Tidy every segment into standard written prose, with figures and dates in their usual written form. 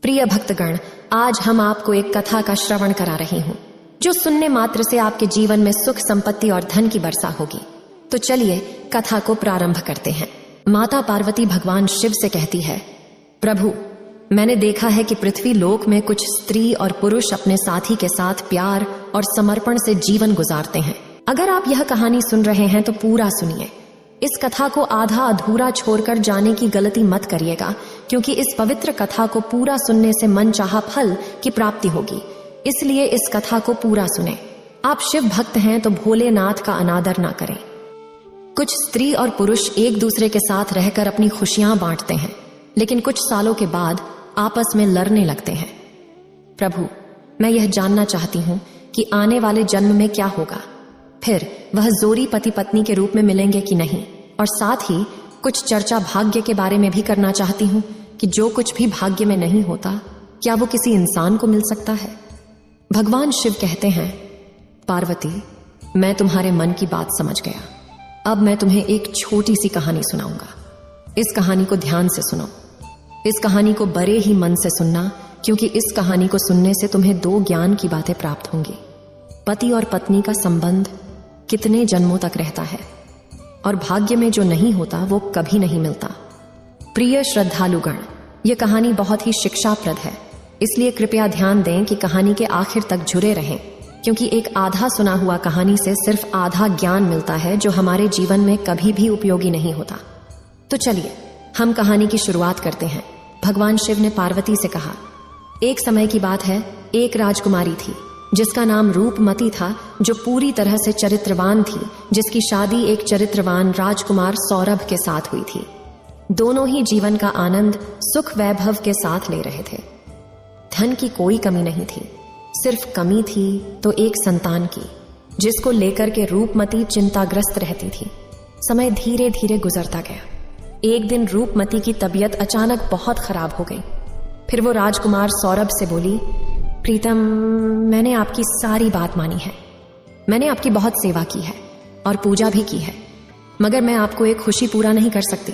प्रिय भक्तगण, आज हम आपको एक कथा का श्रवण करा रही हूँ जो सुनने मात्र से आपके जीवन में सुख, संपत्ति और धन की वर्षा होगी। तो चलिए कथा को प्रारंभ करते हैं। माता पार्वती भगवान शिव से कहती है, प्रभु, मैंने देखा है कि पृथ्वी लोक में कुछ स्त्री और पुरुष अपने साथी के साथ प्यार और समर्पण से जीवन गुजारते हैं। अगर आप यह कहानी सुन रहे हैं तो पूरा सुनिए। इस कथा को आधा अधूरा छोड़कर जाने की गलती मत करिएगा, क्योंकि इस पवित्र कथा को पूरा सुनने से मन चाहा फल की प्राप्ति होगी। इसलिए इस कथा को पूरा सुने। आप शिव भक्त हैं तो भोलेनाथ का अनादर ना करें। कुछ स्त्री और पुरुष एक दूसरे के साथ रहकर अपनी खुशियां बांटते हैं, लेकिन कुछ सालों के बाद आपस में लड़ने लगते हैं। प्रभु, मैं यह जानना चाहती हूं कि आने वाले जन्म में क्या होगा। फिर वह जोड़ी पति पत्नी के रूप में मिलेंगे कि नहीं, और साथ ही कुछ चर्चा भाग्य के बारे में भी करना चाहती हूं कि जो कुछ भी भाग्य में नहीं होता, क्या वो किसी इंसान को मिल सकता है। भगवान शिव कहते हैं, पार्वती, मैं तुम्हारे मन की बात समझ गया। अब मैं तुम्हें एक छोटी सी कहानी सुनाऊंगा। इस कहानी को ध्यान से सुनो। इस कहानी को बड़े ही मन से सुनना, क्योंकि इस कहानी को सुनने से तुम्हें दो ज्ञान की बातें प्राप्त होंगी। पति और पत्नी का संबंध कितने जन्मों तक रहता है, और भाग्य में जो नहीं होता वो कभी नहीं मिलता। प्रिय श्रद्धालुगण, यह कहानी बहुत ही शिक्षाप्रद है, इसलिए कृपया ध्यान दें कि कहानी के आखिर तक जुड़े रहें, क्योंकि एक आधा सुना हुआ कहानी से सिर्फ आधा ज्ञान मिलता है जो हमारे जीवन में कभी भी उपयोगी नहीं होता। तो चलिए हम कहानी की शुरुआत करते हैं। भगवान शिव ने पार्वती से कहा, एक समय की बात है, एक राजकुमारी थी जिसका नाम रूपमती था, जो पूरी तरह से चरित्रवान थी, जिसकी शादी एक चरित्रवान राजकुमार सौरभ के साथ हुई थी। दोनों ही जीवन का आनंद सुख वैभव के साथ ले रहे थे। धन की कोई कमी नहीं थी, सिर्फ कमी थी तो एक संतान की, जिसको लेकर के रूपमती चिंताग्रस्त रहती थी। समय धीरे धीरे गुजरता गया। एक दिन रूपमती की तबीयत अचानक बहुत खराब हो गई। फिर वो राजकुमार सौरभ से बोली, प्रीतम, मैंने आपकी सारी बात मानी है। मैंने आपकी बहुत सेवा की है और पूजा भी की है, मगर मैं आपको एक खुशी पूरा नहीं कर सकती।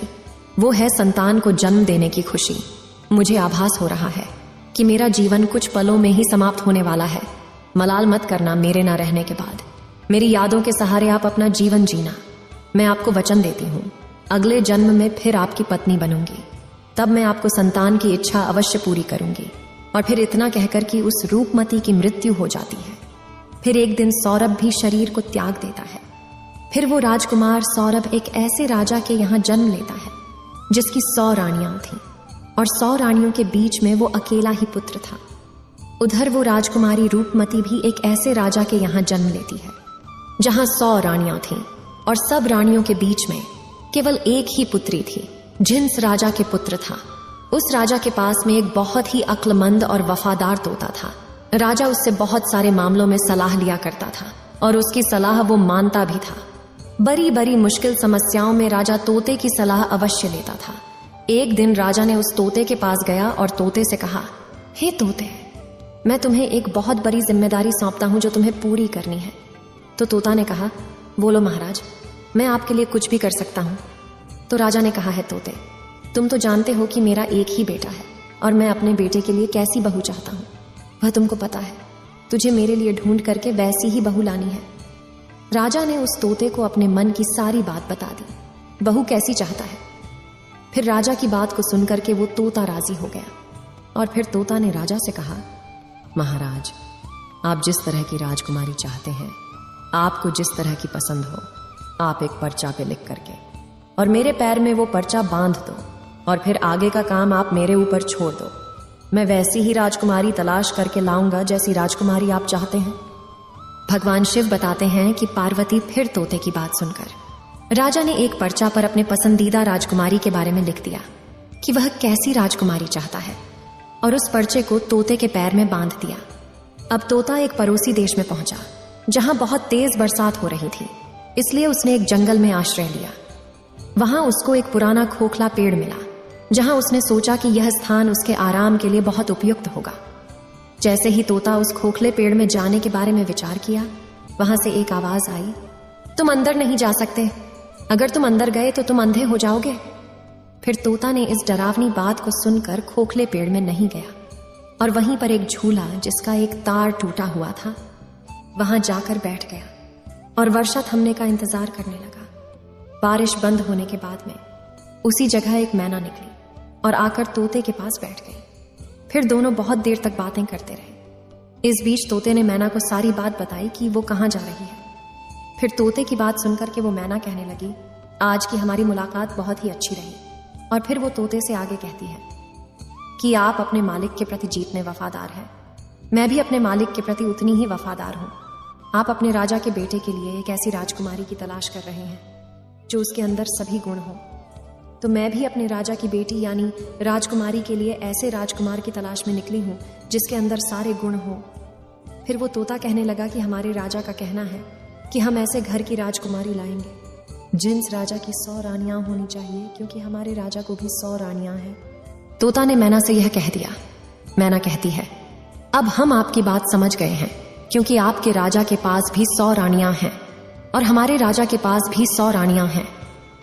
वो है संतान को जन्म देने की खुशी। मुझे आभास हो रहा है कि मेरा जीवन कुछ पलों में ही समाप्त होने वाला है। मलाल मत करना मेरे ना रहने के बाद। मेरी यादों के सहारे आप अपना जीवन जीना। मैं आपको वचन देती हूँ, अगले जन्म में फिर आपकी पत्नी बनूंगी। तब मैं आपको संतान की इच्छा अवश्य पूरी करूंगी। और फिर इतना कहकर कि उस रूपमती की मृत्यु हो जाती है। फिर एक दिन सौरभ भी शरीर को त्याग देता है। फिर वो राजकुमार सौरभ एक ऐसे राजा के यहाँ जन्म लेता है जिसकी 100 रानियां थीं, और 100 रानियों के बीच में वो अकेला ही पुत्र था। उधर वो राजकुमारी रूपमती भी एक ऐसे राजा के यहाँ जन्म लेती है जहां 100 रानियां थीं, और सब रानियों के बीच में केवल एक ही पुत्री थी। जिन्स राजा के पुत्र था। उस राजा के पास में एक बहुत ही अक्लमंद और वफादार तोता था। राजा उससे बहुत सारे मामलों में सलाह लिया करता था, और उसकी सलाह वो मानता भी था। बड़ी बड़ी मुश्किल समस्याओं में राजा तोते की सलाह अवश्य लेता था। एक दिन राजा ने उस तोते के पास गया और तोते से कहा, हे तोते, मैं तुम्हें एक बहुत बड़ी जिम्मेदारी सौंपता हूं जो तुम्हें पूरी करनी है। तो तोता ने कहा, बोलो महाराज, मैं आपके लिए कुछ भी कर सकता हूं। तो राजा ने कहा, है तोते, तुम तो जानते हो कि मेरा एक ही बेटा है, और मैं अपने बेटे के लिए कैसी बहू चाहता हूं, वह तुमको पता है। तुझे मेरे लिए ढूंढ करके वैसी ही बहू लानी है। राजा ने उस तोते को अपने मन की सारी बात बता दी, बहू कैसी चाहता है। फिर राजा की बात को सुनकर के वो तोता राजी हो गया, और फिर तोता ने राजा से कहा, महाराज, आप जिस तरह की राजकुमारी चाहते हैं, आपको जिस तरह की पसंद हो, आप एक पर्चा पे लिख करके और मेरे पैर में वो पर्चा बांध दो, और फिर आगे का काम आप मेरे ऊपर छोड़ दो। मैं वैसी ही राजकुमारी तलाश करके लाऊंगा जैसी राजकुमारी आप चाहते हैं। भगवान शिव बताते हैं कि पार्वती फिर तोते की बात सुनकर राजा ने एक पर्चा पर अपने पसंदीदा राजकुमारी के बारे में लिख दिया कि वह कैसी राजकुमारी चाहता है, और उस पर्चे को तोते के पैर में बांध दिया। अब तोता एक पड़ोसी देश में पहुंचा जहां बहुत तेज बरसात हो रही थी, इसलिए उसने एक जंगल में आश्रय लिया। वहां उसको एक पुराना खोखला पेड़ मिला, जहां उसने सोचा कि यह स्थान उसके आराम के लिए बहुत उपयुक्त होगा। जैसे ही तोता उस खोखले पेड़ में जाने के बारे में विचार किया, वहां से एक आवाज आई, तुम अंदर नहीं जा सकते। अगर तुम अंदर गए तो तुम अंधे हो जाओगे। फिर तोता ने इस डरावनी बात को सुनकर खोखले पेड़ में नहीं गया और वहीं पर एक झूला जिसका एक तार टूटा हुआ था, वहां जाकर बैठ गया और वर्षा थमने का इंतजार करने लगा। बारिश बंद होने के बाद में उसी जगह एक मैना निकली और आकर तोते के पास बैठ गई। फिर दोनों बहुत देर तक बातें करते रहे। इस बीच तोते ने मैना को सारी बात बताई कि वो कहाँ जा रही है। फिर तोते की बात सुनकर के वो मैना कहने लगी, आज की हमारी मुलाकात बहुत ही अच्छी रही। और फिर वो तोते से आगे कहती है कि आप अपने मालिक के प्रति जीतने वफादार हैं। मैं भी अपने मालिक के प्रति उतनी ही वफादार हूँ। आप अपने राजा के बेटे के लिए एक ऐसी राजकुमारी की तलाश कर रहे हैं जो उसके अंदर सभी गुण हो। तो मैं भी अपने राजा की बेटी यानी राजकुमारी के लिए ऐसे राजकुमार की तलाश में निकली हूँ जिसके अंदर सारे गुण हो। फिर वो तोता कहने लगा कि हमारे राजा का कहना है कि हम ऐसे घर की राजकुमारी लाएंगे जिस राजा की 100 रानियां होनी चाहिए, क्योंकि हमारे राजा को भी 100 रानियां हैं। तोता ने मैना से यह कह दिया। मैना कहती है, अब हम आपकी बात समझ गए हैं, क्योंकि आपके राजा के पास भी 100 रानियां हैं और हमारे राजा के पास भी 100 रानियां हैं।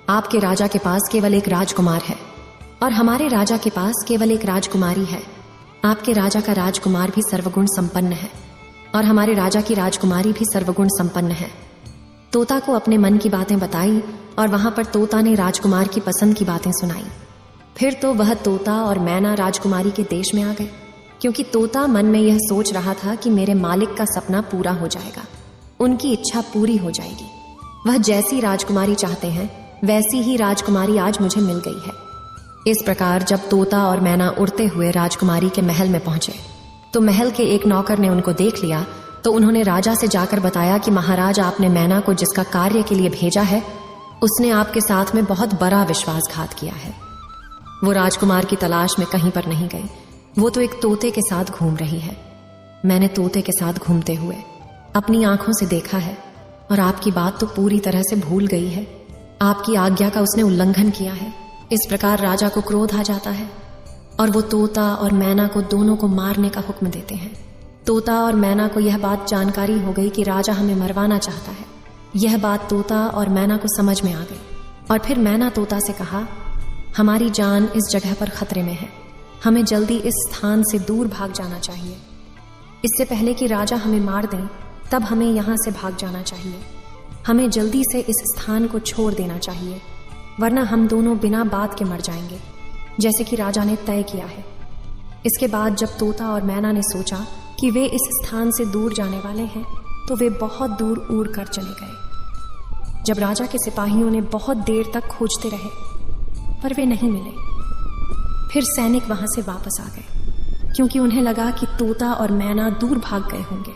आपके राजा के पास केवल एक राजकुमार है और हमारे राजा के पास केवल एक राजकुमारी है। आपके राजा का राजकुमार भी सर्वगुण संपन्न है और हमारे राजा की राजकुमारी भी सर्वगुण संपन्न है। तोता को अपने मन की बातें बताई और वहां पर तोता ने राजकुमार की पसंद की बातें सुनाई। फिर तो वह तोता और मैना राजकुमारी के देश में आ गए, क्योंकि तोता मन में यह सोच रहा था कि मेरे मालिक का सपना पूरा हो जाएगा, उनकी इच्छा पूरी हो जाएगी। वह जैसी राजकुमारी चाहते हैं वैसी ही राजकुमारी आज मुझे मिल गई है। इस प्रकार जब तोता और मैना उड़ते हुए राजकुमारी के महल में पहुंचे तो महल के एक नौकर ने उनको देख लिया। तो उन्होंने राजा से जाकर बताया कि महाराज, आपने मैना को जिसका कार्य के लिए भेजा है उसने आपके साथ में बहुत बड़ा विश्वासघात किया है। वो राजकुमार की तलाश में कहीं पर नहीं गई, वो तो एक तोते के साथ घूम रही है। मैंने तोते के साथ घूमते हुए अपनी आंखों से देखा है और आपकी बात तो पूरी तरह से भूल गई है। आपकी आज्ञा का उसने उल्लंघन किया है। इस प्रकार राजा को क्रोध आ जाता है और वो तोता और मैना को दोनों को मारने का हुक्म देते हैं। तोता और मैना को यह बात जानकारी हो गई कि राजा हमें मरवाना चाहता है। यह बात तोता और मैना को समझ में आ गई और फिर मैना तोता से कहा, हमारी जान इस जगह पर खतरे में है, हमें जल्दी इस स्थान से दूर भाग जाना चाहिए। इससे पहले कि राजा हमें मार दें तब हमें यहां से भाग जाना चाहिए। हमें जल्दी से इस स्थान को छोड़ देना चाहिए, वरना हम दोनों बिना बात के मर जाएंगे, जैसे कि राजा ने तय किया है। इसके बाद जब तोता और मैना ने सोचा कि वे इस स्थान से दूर जाने वाले हैं तो वे बहुत दूर उड़ कर चले गए। जब राजा के सिपाहियों ने बहुत देर तक खोजते रहे पर वे नहीं मिले, फिर सैनिक वहां से वापस आ गए, क्योंकि उन्हें लगा कि तोता और मैना दूर भाग गए होंगे।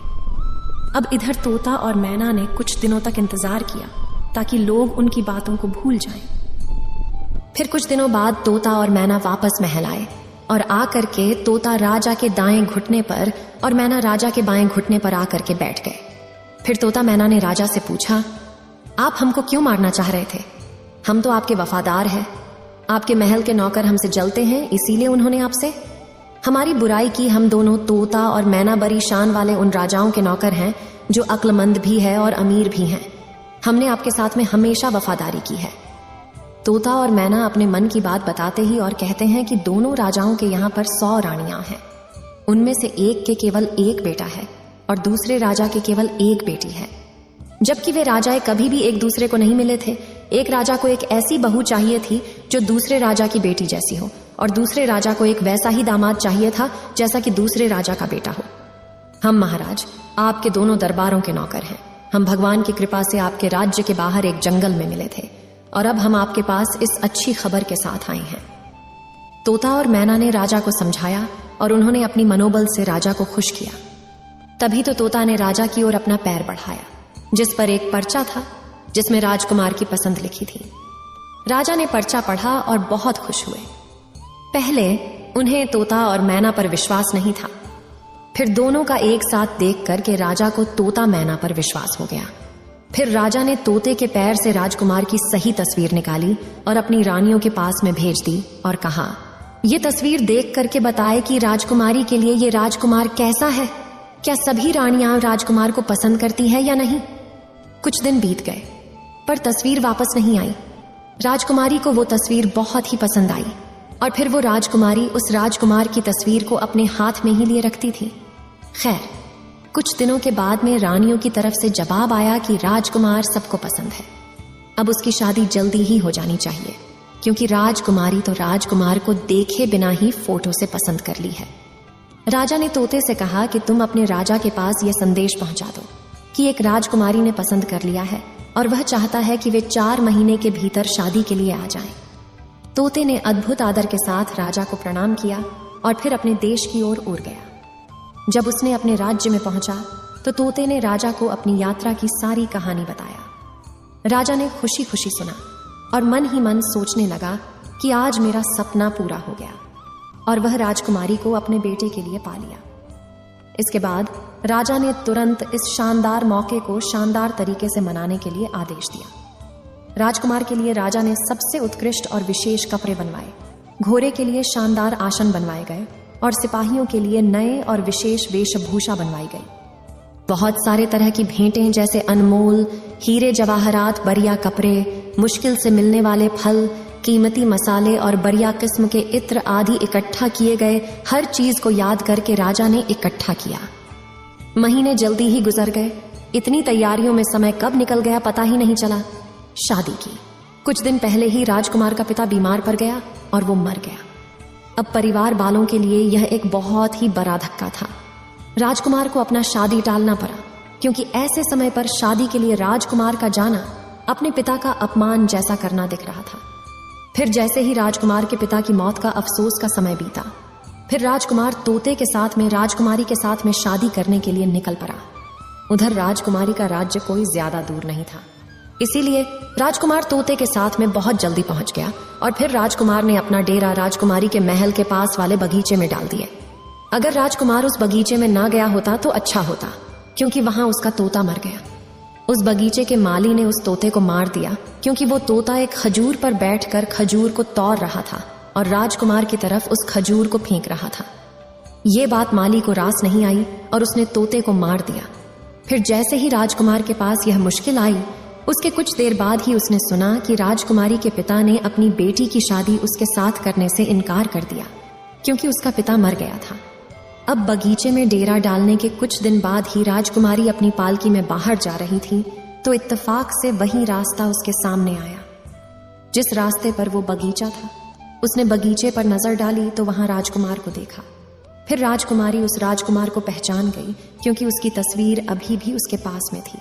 अब इधर तोता और मैना ने कुछ दिनों तक इंतजार किया ताकि लोग उनकी बातों को भूल जाएं। फिर कुछ दिनों बाद तोता और मैना वापस महल आए और आकर के तोता राजा के दाएं घुटने पर और मैना राजा के बाएं घुटने पर आकर के बैठ गए। फिर तोता मैना ने राजा से पूछा, आप हमको क्यों मारना चाह रहे थे? हम तो आपके वफादार हैं, आपके महल के नौकर हमसे जलते हैं, इसीलिए उन्होंने आपसे हमारी बुराई की। हम दोनों तोता और मैना बड़ी शान वाले उन राजाओं के नौकर हैं जो अक्लमंद भी है और अमीर भी हैं। हमने आपके साथ में हमेशा वफादारी की है। तोता और मैना अपने मन की बात बताते ही और कहते हैं कि दोनों राजाओं के यहाँ पर 100 रानियां हैं। उनमें से एक के केवल एक बेटा है और दूसरे राजा के केवल एक बेटी है, जबकि वे राजाएं कभी भी एक दूसरे को नहीं मिले थे। एक राजा को एक ऐसी बहू चाहिए थी जो दूसरे राजा की बेटी जैसी हो और दूसरे राजा को एक वैसा ही दामाद चाहिए था जैसा कि दूसरे राजा का बेटा हो। हम महाराज आपके दोनों दरबारों के नौकर हैं। हम भगवान की कृपा से आपके राज्य के बाहर एक जंगल में मिले थे और अब हम आपके पास इस अच्छी खबर के साथ आए हैं। तोता और मैना ने राजा को समझाया और उन्होंने अपनी मनोबल से राजा को खुश किया। तभी तो तोता ने राजा की ओर अपना पैर बढ़ाया, जिस पर एक पर्चा था जिसमें राजकुमार की पसंद लिखी थी। राजा ने पर्चा पढ़ा और बहुत खुश हुए। पहले उन्हें तोता और मैना पर विश्वास नहीं था, फिर दोनों का एक साथ देख कर के राजा को तोता मैना पर विश्वास हो गया। फिर राजा ने तोते के पैर से राजकुमार की सही तस्वीर निकाली और अपनी रानियों के पास में भेज दी और कहा, ये तस्वीर देख करके बताए कि राजकुमारी के लिए ये राजकुमार कैसा है। क्या सभी रानियां राजकुमार को पसंद करती है या नहीं? कुछ दिन बीत गए पर तस्वीर वापस नहीं आई। राजकुमारी को वो तस्वीर बहुत ही पसंद आई और फिर वो राजकुमारी उस राजकुमार की तस्वीर को अपने हाथ में ही लिए रखती थी। खैर, कुछ दिनों के बाद में रानियों की तरफ से जवाब आया कि राजकुमार सबको पसंद है, अब उसकी शादी जल्दी ही हो जानी चाहिए, क्योंकि राजकुमारी तो राजकुमार को देखे बिना ही फोटो से पसंद कर ली है। राजा ने तोते से कहा कि तुम अपने राजा के पास यह संदेश पहुंचा दो कि एक राजकुमारी ने पसंद कर लिया है और वह चाहता है कि वे 4 महीने के भीतर शादी के लिए आ जाएं। तोते ने अद्भुत आदर के साथ राजा को प्रणाम किया और फिर अपने देश की ओर उड़ गया। जब उसने अपने राज्य में पहुंचा तो तोते ने राजा को अपनी यात्रा की सारी कहानी बताया। राजा ने खुशी खुशी सुना और मन ही मन सोचने लगा कि आज मेरा सपना पूरा हो गया, और वह राजकुमारी को अपने बेटे के लिए पा लिया। इसके बाद राजा ने तुरंत इस शानदार मौके को शानदार तरीके से मनाने के लिए आदेश दिया। राजकुमार के लिए राजा ने सबसे उत्कृष्ट और विशेष कपड़े बनवाए, घोड़े के लिए शानदार आसन बनवाए गए और सिपाहियों के लिए नए और विशेष वेशभूषा बनवाई गई। बहुत सारे तरह की भेंटें जैसे अनमोल हीरे जवाहरात, बढ़िया कपड़े, मुश्किल से मिलने वाले फल, कीमती मसाले और बढ़िया किस्म के इत्र आदि इकट्ठा किए गए। हर चीज को याद करके राजा ने इकट्ठा किया। महीने जल्दी ही गुजर गए। इतनी तैयारियों में समय कब निकल गया पता ही नहीं चला। शादी की कुछ दिन पहले ही राजकुमार का पिता बीमार पड़ गया और वो मर गया। अब परिवार वालों के लिए यह एक बहुत ही बड़ा धक्का था। राजकुमार को अपना शादी टालना पड़ा, क्योंकि ऐसे समय पर शादी के लिए राजकुमार का जाना अपने पिता का अपमान जैसा करना दिख रहा था। फिर जैसे ही राजकुमार के पिता की मौत का अफसोस का समय बीता, फिर राजकुमार तोते के साथ में राजकुमारी के साथ में शादी करने के लिए निकल पड़ा। उधर राजकुमारी का राज्य कोई ज्यादा दूर नहीं था, इसीलिए राजकुमार तोते के साथ में बहुत जल्दी पहुंच गया और फिर राजकुमार ने अपना डेरा राजकुमारी के महल के पास वाले बगीचे में डाल दिए। अगर राजकुमार उस बगीचे में ना गया होता तो अच्छा होता, क्योंकि वहां उसका तोता मर गया। उस बगीचे के माली ने उस तोते को मार दिया, क्योंकि वो तोता एक खजूर पर बैठकर खजूर को तोड़ रहा था और राजकुमार की तरफ उस खजूर को फेंक रहा था। ये बात माली को रास नहीं आई और उसने तोते को मार दिया। फिर जैसे ही राजकुमार के पास यह मुश्किल आई, उसके कुछ देर बाद ही उसने सुना कि राजकुमारी के पिता ने अपनी बेटी की शादी उसके साथ करने से इनकार कर दिया, क्योंकि उसका पिता मर गया था। अब बगीचे में डेरा डालने के कुछ दिन बाद ही राजकुमारी अपनी पालकी में बाहर जा रही थी तो इत्तेफाक से वही रास्ता उसके सामने आया जिस रास्ते पर वो बगीचा था। उसने बगीचे पर नजर डाली तो वहां राजकुमार को देखा। फिर राजकुमारी उस राजकुमार को पहचान गई, क्योंकि उसकी तस्वीर अभी भी उसके पास में थी।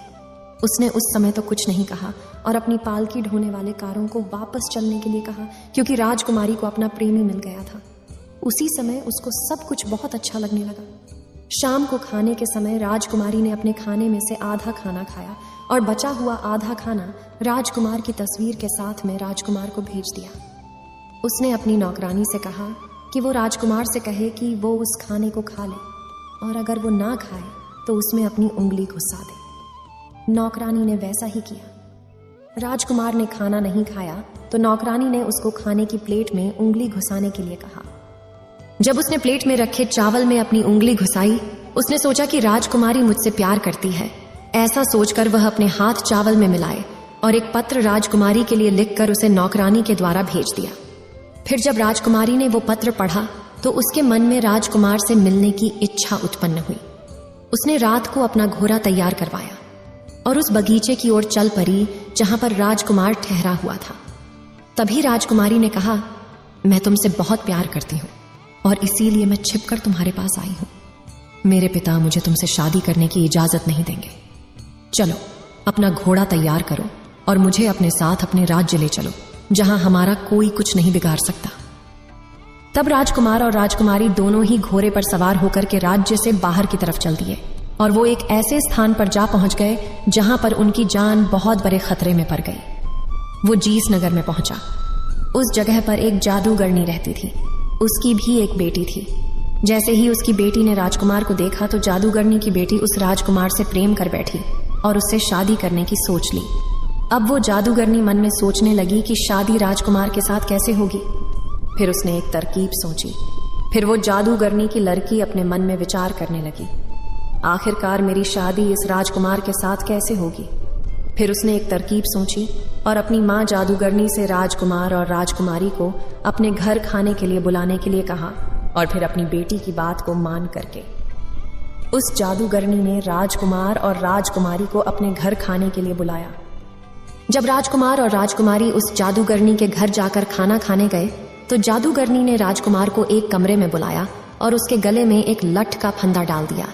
उसने उस समय तो कुछ नहीं कहा और अपनी पालकी ढोने वाले कारों को वापस चलने के लिए कहा, क्योंकि राजकुमारी को अपना प्रेमी मिल गया था। उसी समय उसको सब कुछ बहुत अच्छा लगने लगा। शाम को खाने के समय राजकुमारी ने अपने खाने में से आधा खाना खाया और बचा हुआ आधा खाना राजकुमार की तस्वीर के साथ में राजकुमार को भेज दिया। उसने अपनी नौकरानी से कहा कि वो राजकुमार से कहे कि वो उस खाने को खा ले और अगर वो ना खाए तो उसमें अपनी उंगली घुसा दे। नौकरानी ने वैसा ही किया। राजकुमार ने खाना नहीं खाया तो नौकरानी ने उसको खाने की प्लेट में उंगली घुसाने के लिए कहा। जब उसने प्लेट में रखे चावल में अपनी उंगली घुसाई, उसने सोचा कि राजकुमारी मुझसे प्यार करती है। ऐसा सोचकर वह अपने हाथ चावल में मिलाए और एक पत्र राजकुमारी के लिए लिखकर उसे नौकरानी के द्वारा भेज दिया। फिर जब राजकुमारी ने वो पत्र पढ़ा तो उसके मन में राजकुमार से मिलने की इच्छा उत्पन्न हुई। उसने रात को अपना घोड़ा तैयार करवाया और उस बगीचे की ओर चल पड़ी जहां पर राजकुमार ठहरा हुआ था। तभी राजकुमारी ने कहा, मैं तुमसे बहुत प्यार करती हूँ और इसीलिए मैं छिपकर तुम्हारे पास आई हूं। मेरे पिता मुझे तुमसे शादी करने की इजाजत नहीं देंगे। चलो अपना घोड़ा तैयार करो और मुझे अपने साथ अपने राज्य ले चलो, जहां हमारा कोई कुछ नहीं बिगाड़ सकता। तब राजकुमार और राजकुमारी दोनों ही घोड़े पर सवार होकर के राज्य से बाहर की तरफ चल दिए और वो एक ऐसे स्थान पर जा पहुंच गए जहां पर उनकी जान बहुत बड़े खतरे में पड़ गई। वो जीस नगर में पहुंचा। उस जगह पर एक जादूगरनी रहती थी। उसकी भी एक बेटी थी। जैसे ही उसकी बेटी ने राजकुमार को देखा तो जादूगरनी की बेटी उस राजकुमार से प्रेम कर बैठी और उससे शादी करने की सोच ली। अब वो जादूगरनी मन में सोचने लगी कि शादी राजकुमार के साथ कैसे होगी। फिर उसने एक तरकीब सोची। फिर वो जादूगरनी की लड़की अपने मन में विचार करने लगी, आखिरकार मेरी शादी इस राजकुमार के साथ कैसे होगी। फिर उसने एक तरकीब सोची और अपनी माँ जादूगरनी से राजकुमार और राजकुमारी को अपने घर खाने के लिए बुलाने के लिए कहा और फिर अपनी बेटी की बात को मान करके उस जादूगरनी ने राजकुमार और राजकुमारी को अपने घर खाने के लिए बुलाया। जब राजकुमार और राजकुमारी उस जादूगरनी के घर जाकर खाना खाने गए तो जादूगरनी ने राजकुमार को एक कमरे में बुलाया और उसके गले में एक लठ का फंदा डाल दिया।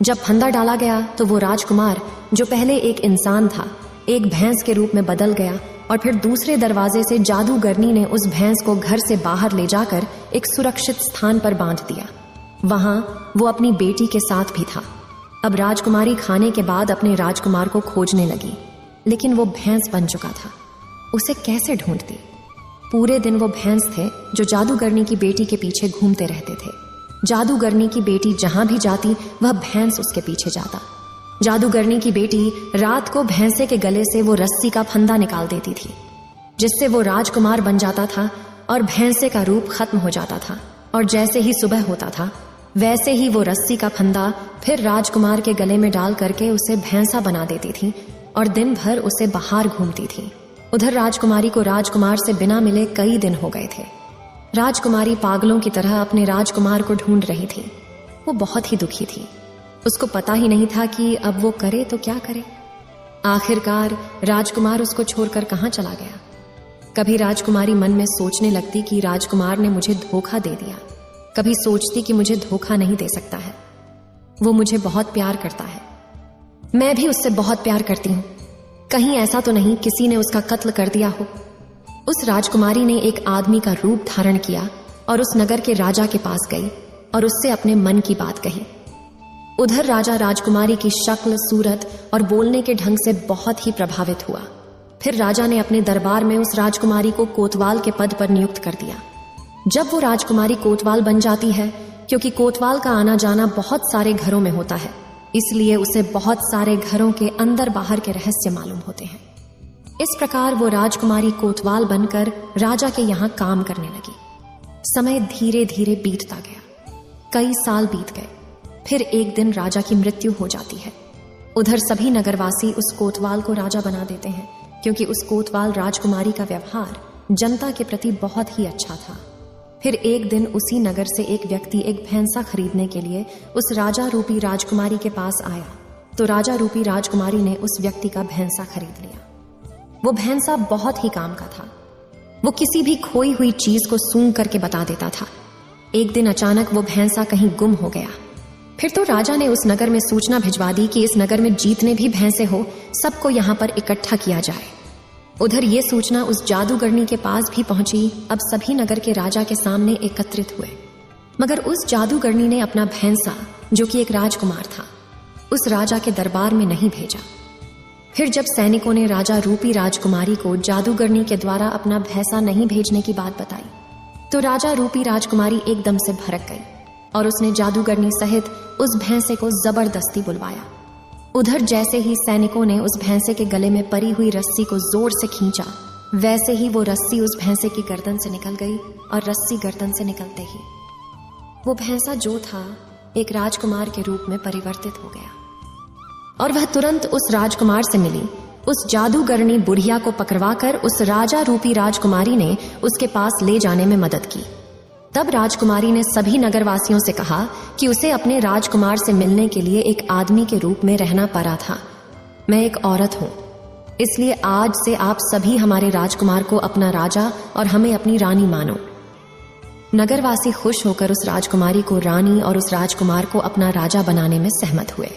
जब फंदा डाला गया तो वो राजकुमार, जो पहले एक इंसान था, एक भैंस के रूप में बदल गया और फिर दूसरे दरवाजे से जादूगरनी ने उस भैंस को घर से बाहर ले जाकर एक सुरक्षित स्थान पर बांध दिया। वहां वो अपनी बेटी के साथ भी था। अब राजकुमारी खाने के बाद अपने राजकुमार को खोजने लगी, लेकिन वो भैंस बन चुका था। उसे कैसे ढूंढती? पूरे दिन वो भैंस थे जो जादूगरनी की बेटी के पीछे घूमते रहते थे। जादूगरनी की बेटी जहां भी जाती वह भैंस उसके पीछे जाता। जादूगरनी की बेटी रात को भैंसे के गले से वो रस्सी का फंदा निकाल देती थी, जिससे वो राजकुमार बन जाता था और भैंसे का रूप खत्म हो जाता था। और जैसे ही सुबह होता था वैसे ही वो रस्सी का फंदा फिर राजकुमार के गले में डाल करके उसे भैंसा बना देती थी और दिन भर उसे बाहर घूमती थी। उधर राजकुमारी को राजकुमार से बिना मिले कई दिन हो गए थे। राजकुमारी पागलों की तरह अपने राजकुमार को ढूंढ रही थी। वो बहुत ही दुखी थी। उसको पता ही नहीं था कि अब वो करे तो क्या करे। आखिरकार राजकुमार उसको छोड़कर कहाँ चला गया। कभी राजकुमारी मन में सोचने लगती कि राजकुमार ने मुझे धोखा दे दिया, कभी सोचती कि मुझे धोखा नहीं दे सकता है, वो मुझे बहुत प्यार करता है, मैं भी उससे बहुत प्यार करती हूं, कहीं ऐसा तो नहीं किसी ने उसका कत्ल कर दिया हो। उस राजकुमारी ने एक आदमी का रूप धारण किया और उस नगर के राजा के पास गई और उससे अपने मन की बात कही। उधर राजा राजकुमारी की शक्ल, सूरत और बोलने के ढंग से बहुत ही प्रभावित हुआ। फिर राजा ने अपने दरबार में उस राजकुमारी को कोतवाल के पद पर नियुक्त कर दिया। जब वो राजकुमारी कोतवाल बन जाती है, क्योंकि कोतवाल का आना जाना बहुत सारे घरों में होता है, इसलिए उसे बहुत सारे घरों के अंदर बाहर के रहस्य मालूम होते हैं। इस प्रकार वो राजकुमारी कोतवाल बनकर राजा के यहाँ काम करने लगी। समय धीरे धीरे बीतता गया, कई साल बीत गए। फिर एक दिन राजा की मृत्यु हो जाती है। उधर सभी नगरवासी उस कोतवाल को राजा बना देते हैं, क्योंकि उस कोतवाल राजकुमारी का व्यवहार जनता के प्रति बहुत ही अच्छा था। फिर एक दिन उसी नगर से एक व्यक्ति एक भैंसा खरीदने के लिए उस राजा रूपी राजकुमारी के पास आया, तो राजा रूपी राजकुमारी ने उस व्यक्ति का भैंसा खरीद लिया। वो भैंसा बहुत ही काम का था। वो किसी भी खोई हुई चीज को सूंघ करके बता देता था। एक दिन अचानक वो भैंसा कहीं गुम हो गया। फिर तो राजा ने उस नगर में सूचना भिजवा दी कि इस नगर में जितने भी भैंसे हो सबको यहाँ पर इकट्ठा किया जाए। उधर ये सूचना उस जादूगरनी के पास भी पहुंची। अब सभी नगर के राजा के सामने एकत्रित हुए, मगर उस जादूगरनी ने अपना भैंसा, जो कि एक राजकुमार था, उस राजा के दरबार में नहीं भेजा। फिर जब सैनिकों ने राजा रूपी राजकुमारी को जादूगरनी के द्वारा अपना भैंसा नहीं भेजने की बात बताई, तो राजा रूपी राजकुमारी एकदम से भड़क गई और उसने जादूगरनी सहित उस भैंसे को जबरदस्ती बुलवाया। उधर जैसे ही सैनिकों ने उस भैंसे के गले में परी हुई रस्सी को जोर से खींचा, वैसे ही वो रस्सी उस भैंसे की गर्दन से निकल गई और रस्सी गर्दन से निकलते ही वो भैंसा जो था एक राजकुमार के रूप में परिवर्तित हो गया और वह तुरंत उस राजकुमार से मिली। उस जादूगरनी बुढ़िया को पकड़वाकर उस राजा रूपी राजकुमारी ने उसके पास ले जाने में मदद की। तब राजकुमारी ने सभी नगरवासियों से कहा कि उसे अपने राजकुमार से मिलने के लिए एक आदमी के रूप में रहना पड़ा था। मैं एक औरत हूं, इसलिए आज से आप सभी हमारे राजकुमार को अपना राजा और हमें अपनी रानी मानो। नगरवासी खुश होकर उस राजकुमारी को रानी और उस राजकुमार को अपना राजा बनाने में सहमत हुए।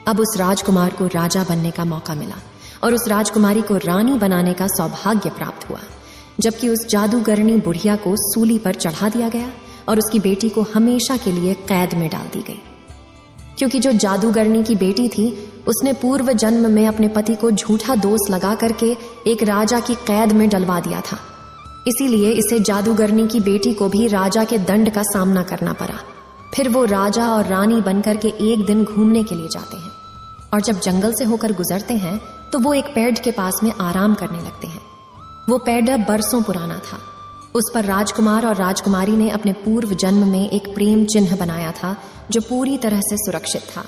अब उस राजकुमार को राजा बनने का मौका मिला और उस राजकुमारी को रानी बनाने का सौभाग्य प्राप्त हुआ, जबकि उस जादूगरनी बुढ़िया को सूली पर चढ़ा दिया गया और उसकी बेटी को हमेशा के लिए कैद में डाल दी गई। क्योंकि जो जादूगरनी की बेटी थी उसने पूर्व जन्म में अपने पति को झूठा दोष लगा करके एक राजा की कैद में डलवा दिया था, इसीलिए इसे जादूगरनी की बेटी को भी राजा के दंड का सामना करना पड़ा। फिर वो राजा और रानी बनकर के एक दिन घूमने के लिए जाते हैं और जब जंगल से होकर गुजरते हैं तो वो एक पेड़ के पास में आराम करने लगते हैं। वो पेड़ बरसों पुराना था। उस पर राजकुमार और राजकुमारी ने अपने पूर्व जन्म में एक प्रेम चिन्ह बनाया था जो पूरी तरह से सुरक्षित था।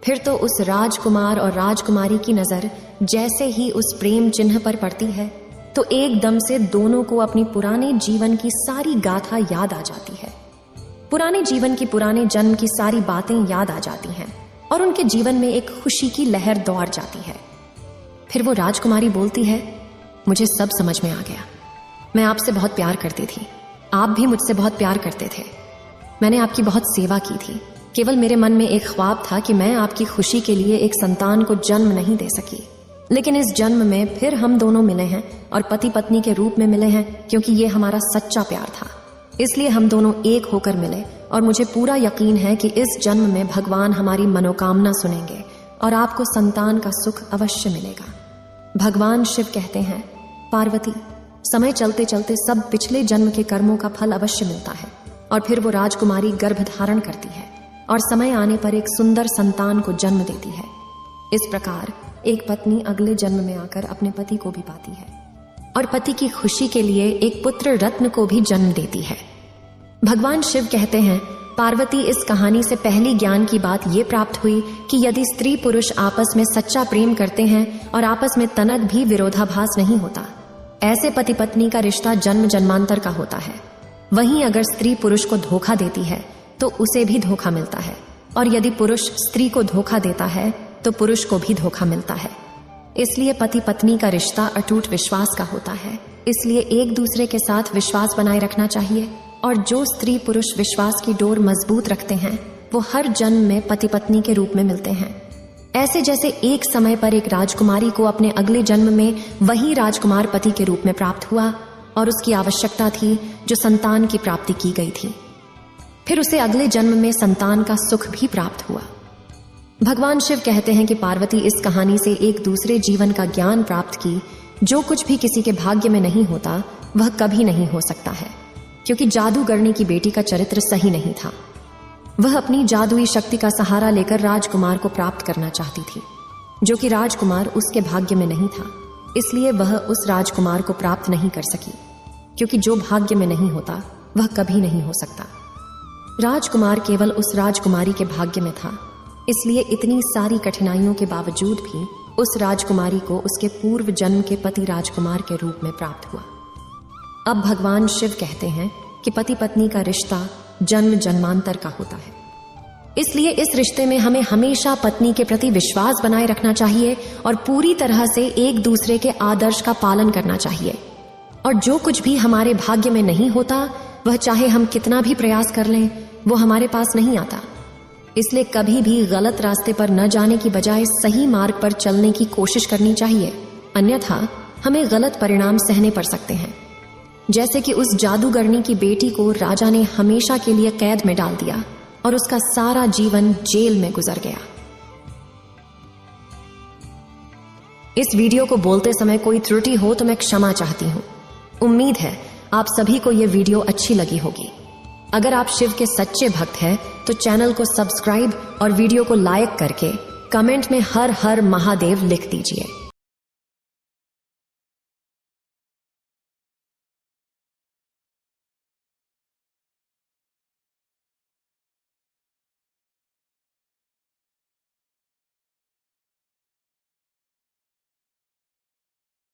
फिर तो उस राजकुमार और राजकुमारी की नजर जैसे ही उस प्रेम चिन्ह पर पड़ती है तो एकदम से दोनों को अपनी पुराने जीवन की सारी गाथा याद आ जाती है। पुराने जीवन की, पुराने जन्म की सारी बातें याद आ जाती हैं और उनके जीवन में एक खुशी की लहर दौड़ जाती है। फिर वो राजकुमारी बोलती है, मुझे सब समझ में आ गया। मैं आपसे बहुत प्यार करती थी, आप भी मुझसे बहुत प्यार करते थे। मैंने आपकी बहुत सेवा की थी। केवल मेरे मन में एक ख्वाब था कि मैं आपकी खुशी के लिए एक संतान को जन्म नहीं दे सकी, लेकिन इस जन्म में फिर हम दोनों मिले हैं और पति पत्नी के रूप में मिले हैं, क्योंकि ये हमारा सच्चा प्यार था। इसलिए हम दोनों एक होकर मिले और मुझे पूरा यकीन है कि इस जन्म में भगवान हमारी मनोकामना सुनेंगे और आपको संतान का सुख अवश्य मिलेगा। भगवान शिव कहते हैं, पार्वती, समय चलते चलते सब पिछले जन्म के कर्मों का फल अवश्य मिलता है। और फिर वो राजकुमारी गर्भ धारण करती है और समय आने पर एक सुंदर संतान को जन्म देती है। इस प्रकार एक पत्नी अगले जन्म में आकर अपने पति को भी पाती है और पति की खुशी के लिए एक पुत्र रत्न को भी जन्म देती है। भगवान शिव कहते हैं, पार्वती, इस कहानी से पहली ज्ञान की बात ये प्राप्त हुई कि यदि स्त्री पुरुष आपस में सच्चा प्रेम करते हैं और आपस में तनक भी विरोधाभास नहीं होता, ऐसे पति पत्नी का रिश्ता जन्म जन्मांतर का होता है। वहीं अगर स्त्री पुरुष को धोखा देती है तो उसे भी धोखा मिलता है, और यदि पुरुष स्त्री को धोखा देता है तो पुरुष को भी धोखा मिलता है। इसलिए पति पत्नी का रिश्ता अटूट विश्वास का होता है। इसलिए एक दूसरे के साथ विश्वास बनाए रखना चाहिए, और जो स्त्री पुरुष विश्वास की डोर मजबूत रखते हैं वो हर जन्म में पति पत्नी के रूप में मिलते हैं। ऐसे जैसे एक समय पर एक राजकुमारी को अपने अगले जन्म में वही राजकुमार पति के रूप में प्राप्त हुआ और उसकी आवश्यकता थी जो संतान की प्राप्ति की गई थी। फिर उसे अगले जन्म में संतान का सुख भी प्राप्त हुआ। भगवान शिव कहते हैं कि पार्वती, इस कहानी से एक दूसरे जीवन का ज्ञान प्राप्त की। जो कुछ भी किसी के भाग्य में नहीं होता वह कभी नहीं हो सकता है, क्योंकि जादूगरनी की बेटी का चरित्र सही नहीं था। वह अपनी जादुई शक्ति का सहारा लेकर राजकुमार को प्राप्त करना चाहती थी, जो कि राजकुमार उसके भाग्य में नहीं था। इसलिए वह उस राजकुमार को प्राप्त नहीं कर सकी, क्योंकि जो भाग्य में नहीं होता वह कभी नहीं हो सकता। राजकुमार केवल उस राजकुमारी के भाग्य में था, इसलिए इतनी सारी कठिनाइयों के बावजूद भी उस राजकुमारी को उसके पूर्व जन्म के पति राजकुमार के रूप में प्राप्त हुआ। अब भगवान शिव कहते हैं कि पति पत्नी का रिश्ता जन्म जन्मांतर का होता है। इसलिए इस रिश्ते में हमें हमेशा पत्नी के प्रति विश्वास बनाए रखना चाहिए और पूरी तरह से एक दूसरे के आदर्श का पालन करना चाहिए। और जो कुछ भी हमारे भाग्य में नहीं होता वह चाहे हम कितना भी प्रयास कर लें वो हमारे पास नहीं आता। इसलिए कभी भी गलत रास्ते पर न जाने की बजाय सही मार्ग पर चलने की कोशिश करनी चाहिए, अन्यथा हमें गलत परिणाम सहने पड़ सकते हैं। जैसे कि उस जादूगरनी की बेटी को राजा ने हमेशा के लिए कैद में डाल दिया और उसका सारा जीवन जेल में गुजर गया। इस वीडियो को बोलते समय कोई त्रुटि हो तो मैं क्षमा चाहती हूं। उम्मीद है आप सभी को यह वीडियो अच्छी लगी होगी। अगर आप शिव के सच्चे भक्त हैं तो चैनल को सब्सक्राइब और वीडियो को लाइक करके कमेंट में हर हर महादेव लिख दीजिए।